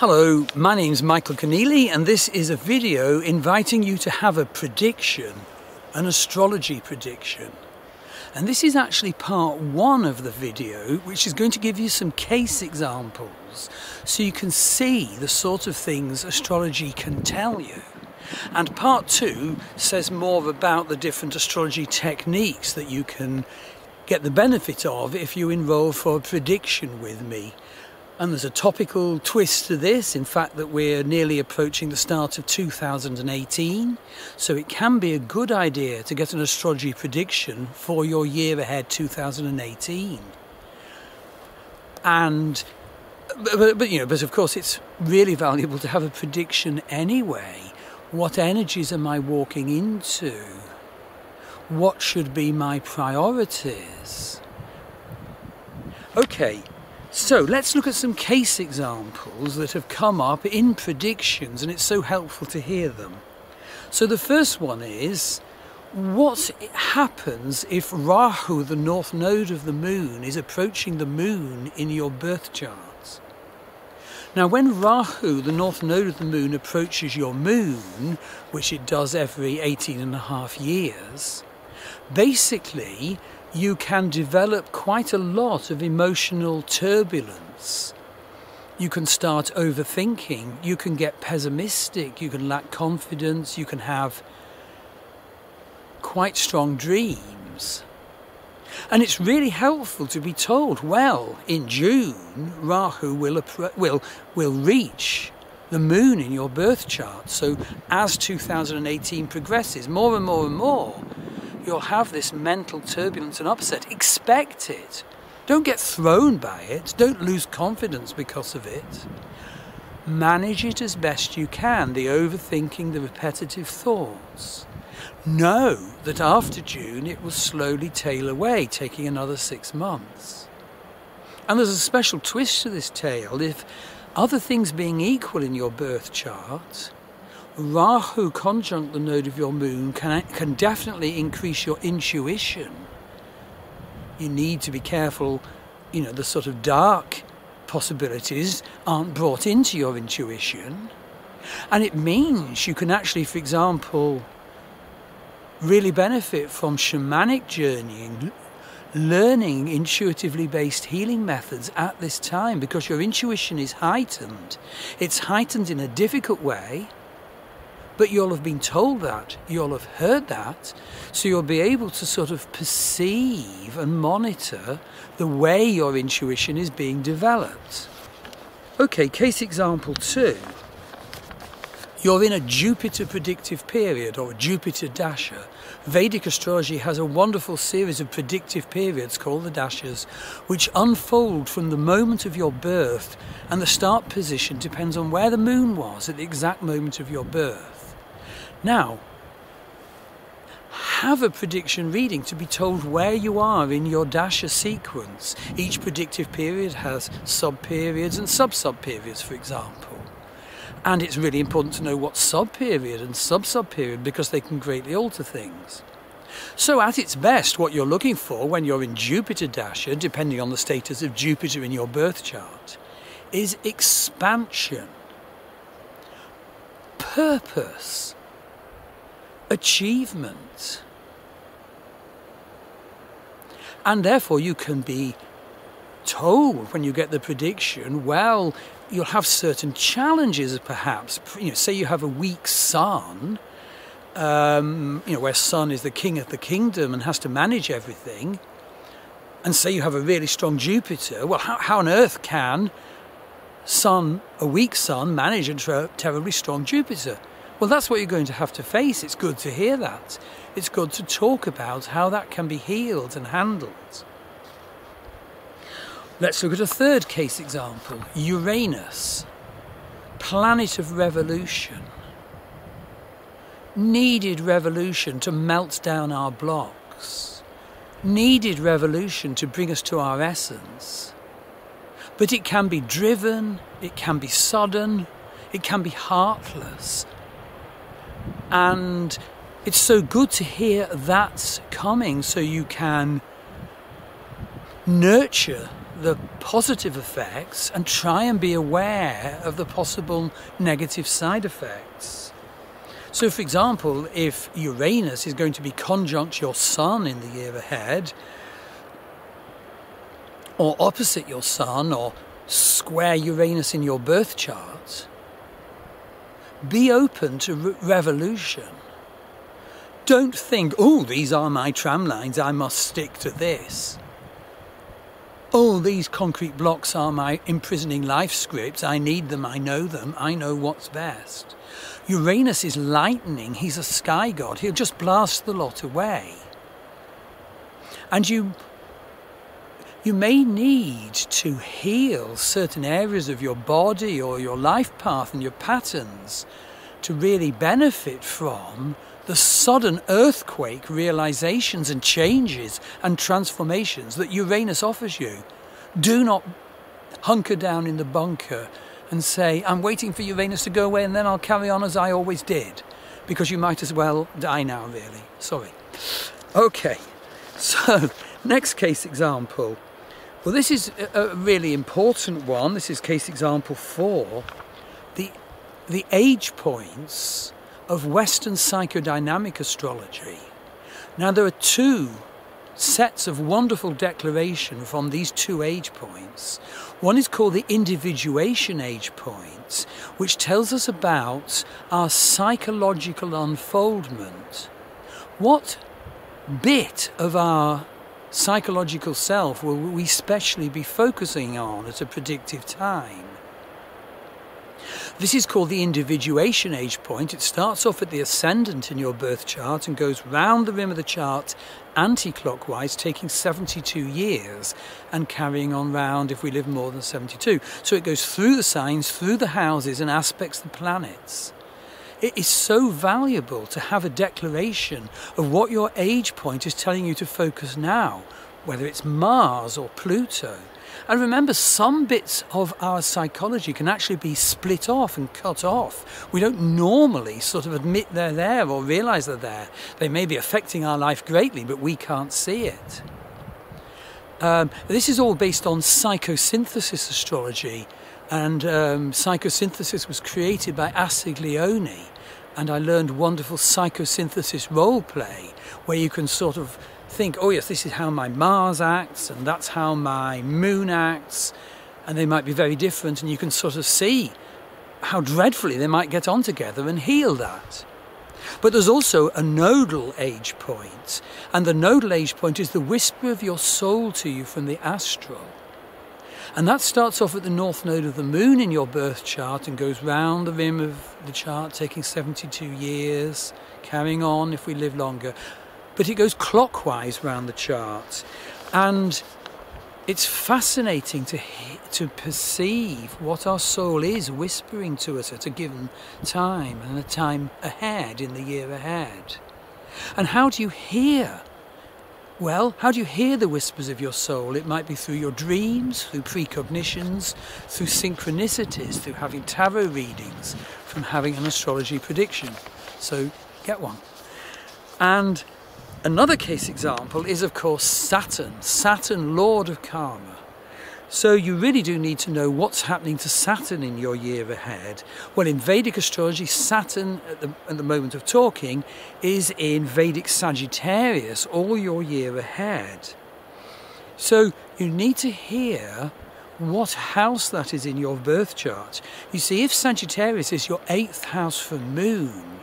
Hello, my name's Michael Conneely, and this is a video inviting you to have a prediction, an astrology prediction. And this is actually part one of the video, which is going to give you some case examples so you can see the sort of things astrology can tell you. And part two says more about the different astrology techniques that you can get the benefit of if you enroll for a prediction with me. And there's a topical twist to this, in fact, that we're nearly approaching the start of 2018, so it can be a good idea to get an astrology prediction for your year ahead 2018. But of course it's really valuable to have a prediction anyway. What energies am I walking into? What should be my priorities? Okay. So let's look at some case examples that have come up in predictions, and it's so helpful to hear them. So the first one is, what happens if Rahu, the north node of the moon, is approaching the moon in your birth chart? Now when Rahu, the north node of the moon, approaches your moon, which it does every 18.5 years, basically you can develop quite a lot of emotional turbulence. You can start overthinking, you can get pessimistic, you can lack confidence, you can have quite strong dreams. And it's really helpful to be told, well, in June, Rahu will reach the moon in your birth chart. So as 2018 progresses, more and more and more, you'll have this mental turbulence and upset. Expect it. Don't get thrown by it. Don't lose confidence because of it. Manage it as best you can, the overthinking, the repetitive thoughts. Know that after June it will slowly tail away, taking another 6 months. And there's a special twist to this tale. If other things being equal in your birth chart, Rahu conjunct the node of your moon can definitely increase your intuition. You need to be careful, the sort of dark possibilities aren't brought into your intuition. And it means you can actually, for example, really benefit from shamanic journeying, learning intuitively based healing methods at this time, because your intuition is heightened. It's heightened in a difficult way, but you'll have been told that, you'll have heard that, so you'll be able to sort of perceive and monitor the way your intuition is being developed. Okay, case example 2. You're in a Jupiter predictive period, or a Jupiter dasha. Vedic astrology has a wonderful series of predictive periods called the dashas, which unfold from the moment of your birth, and the start position depends on where the moon was at the exact moment of your birth. Now, have a prediction reading to be told where you are in your dasha sequence. Each predictive period has sub-periods and sub-sub-periods, for example. And it's really important to know what sub-period and sub-sub-period, because they can greatly alter things. So at its best, what you're looking for when you're in Jupiter dasha, depending on the status of Jupiter in your birth chart, is expansion, purpose, achievement. And therefore you can be told when you get the prediction, well, you'll have certain challenges perhaps. Say you have a weak sun, where sun is the king of the kingdom and has to manage everything, and say you have a really strong Jupiter. Well, how on earth can a weak sun manage a terribly strong Jupiter? Well, that's what you're going to have to face. It's good to hear that. It's good to talk about how that can be healed and handled. Let's look at a third case example. Uranus, planet of revolution. Needed revolution to melt down our blocks. Needed revolution to bring us to our essence. But it can be driven, it can be sudden, it can be heartless. And it's so good to hear that's coming, so you can nurture the positive effects and try and be aware of the possible negative side effects. So, for example, if Uranus is going to be conjunct your Sun in the year ahead, or opposite your Sun, or square Uranus in your birth chart, be open to revolution. Don't think, oh, these are my tram lines, I must stick to this. Oh, these concrete blocks are my imprisoning life scripts, I need them, I know what's best. Uranus is lightning, he's a sky god, he'll just blast the lot away. And you may need to heal certain areas of your body or your life path and your patterns to really benefit from the sudden earthquake realizations and changes and transformations that Uranus offers you. Do not hunker down in the bunker and say, I'm waiting for Uranus to go away and then I'll carry on as I always did, because you might as well die now, really. Sorry. Okay, so next case example. Well, this is a really important one. This is case example 4. The age points of Western psychodynamic astrology. Now, there are 2 sets of wonderful declaration from these 2 age points. One is called the individuation age point, which tells us about our psychological unfoldment. What bit of our psychological self will we specially be focusing on at a predictive time? This is called the individuation age point. It starts off at the ascendant in your birth chart and goes round the rim of the chart anti-clockwise, taking 72 years and carrying on round if we live more than 72. So it goes through the signs, through the houses and aspects the planets. It is so valuable to have a declaration of what your age point is telling you to focus now, whether it's Mars or Pluto. And remember, some bits of our psychology can actually be split off and cut off. We don't normally sort of admit they're there or realise they're there. They may be affecting our life greatly, but we can't see it. This is all based on psychosynthesis astrology. And psychosynthesis was created by Astrology. And I learned wonderful psychosynthesis role play, where you can sort of think, oh yes, this is how my Mars acts and that's how my Moon acts, and they might be very different, and you can sort of see how dreadfully they might get on together and heal that. But there's also a nodal age point, and the nodal age point is the whisper of your soul to you from the astral. And that starts off at the north node of the moon in your birth chart and goes round the rim of the chart, taking 72 years, carrying on if we live longer. But it goes clockwise round the chart, and it's fascinating to perceive what our soul is whispering to us at a given time and a time ahead in the year ahead. And how do you hear? Well, how do you hear the whispers of your soul? It might be through your dreams, through precognitions, through synchronicities, through having tarot readings, from having an astrology prediction. So get one. And another case example is, of course, Saturn, Lord of Karma. So you really do need to know what's happening to Saturn in your year ahead. Well, in Vedic astrology, Saturn, at the moment of talking, is in Vedic Sagittarius all your year ahead. So you need to hear what house that is in your birth chart. You see, if Sagittarius is your 8th house for Moon,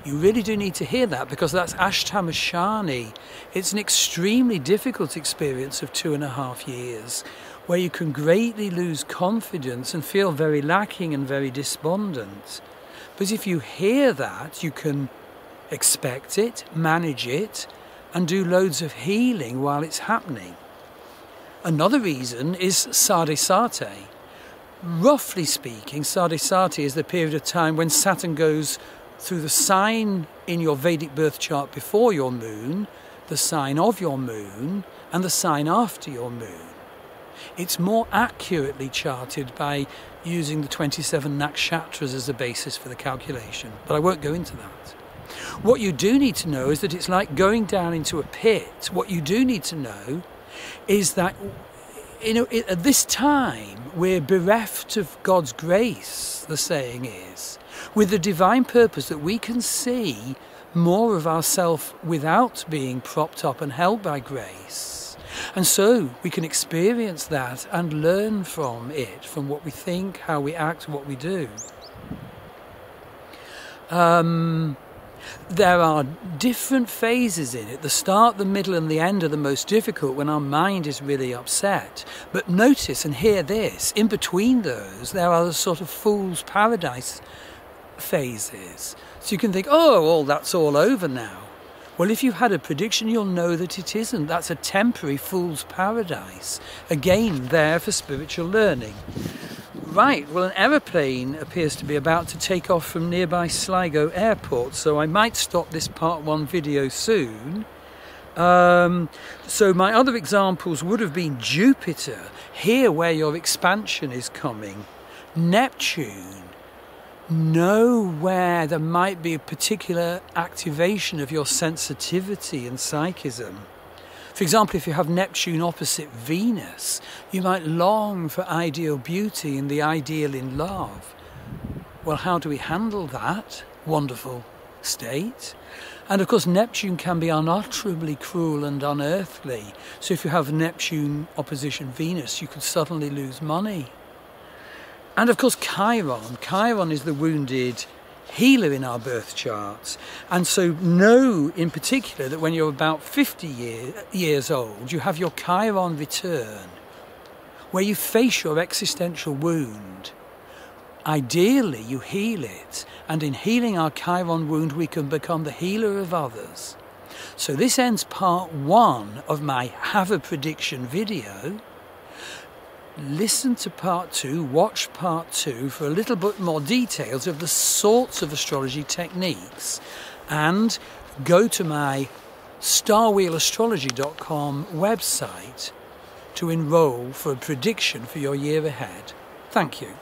you really do need to hear that, because that's Ashtama Shani. It's an extremely difficult experience of 2.5 years, where you can greatly lose confidence and feel very lacking and very despondent. But if you hear that, you can expect it, manage it, and do loads of healing while it's happening. Another reason is Sadesate. Roughly speaking, Sadesate is the period of time when Saturn goes through the sign in your Vedic birth chart before your moon, the sign of your moon, and the sign after your moon. It's more accurately charted by using the 27 nakshatras as a basis for the calculation, but I won't go into that. What you do need to know is that it's like going down into a pit. What you do need to know is that at this time, we're bereft of God's grace, the saying is, with the divine purpose that we can see more of ourselves without being propped up and held by grace. And so we can experience that and learn from it, from what we think, how we act, what we do. There are different phases in it. The start, the middle and the end are the most difficult when our mind is really upset. But notice and hear this, in between those there are the sort of fool's paradise phases. So you can think, oh, that's all over now. Well, if you've had a prediction, you'll know that it isn't. That's a temporary fool's paradise. Again, there for spiritual learning. Right, well, an aeroplane appears to be about to take off from nearby Sligo Airport, so I might stop this part 1 video soon. So my other examples would have been Jupiter, here where your expansion is coming. Neptune, know where there might be a particular activation of your sensitivity and psychism. For example, if you have Neptune opposite Venus, you might long for ideal beauty and the ideal in love. Well, how do we handle that wonderful state? And of course, Neptune can be unutterably cruel and unearthly. So if you have Neptune opposition Venus, you could suddenly lose money. And of course, Chiron. Chiron is the wounded healer in our birth charts, and so know in particular that when you're about 50 years old, you have your Chiron return, where you face your existential wound. Ideally, you heal it, and in healing our Chiron wound, we can become the healer of others. So this ends part 1 of my Have a Prediction video. Listen to part 2, watch part 2 for a little bit more details of the sorts of astrology techniques, and go to my starwheelastrology.com website to enroll for a prediction for your year ahead. Thank you.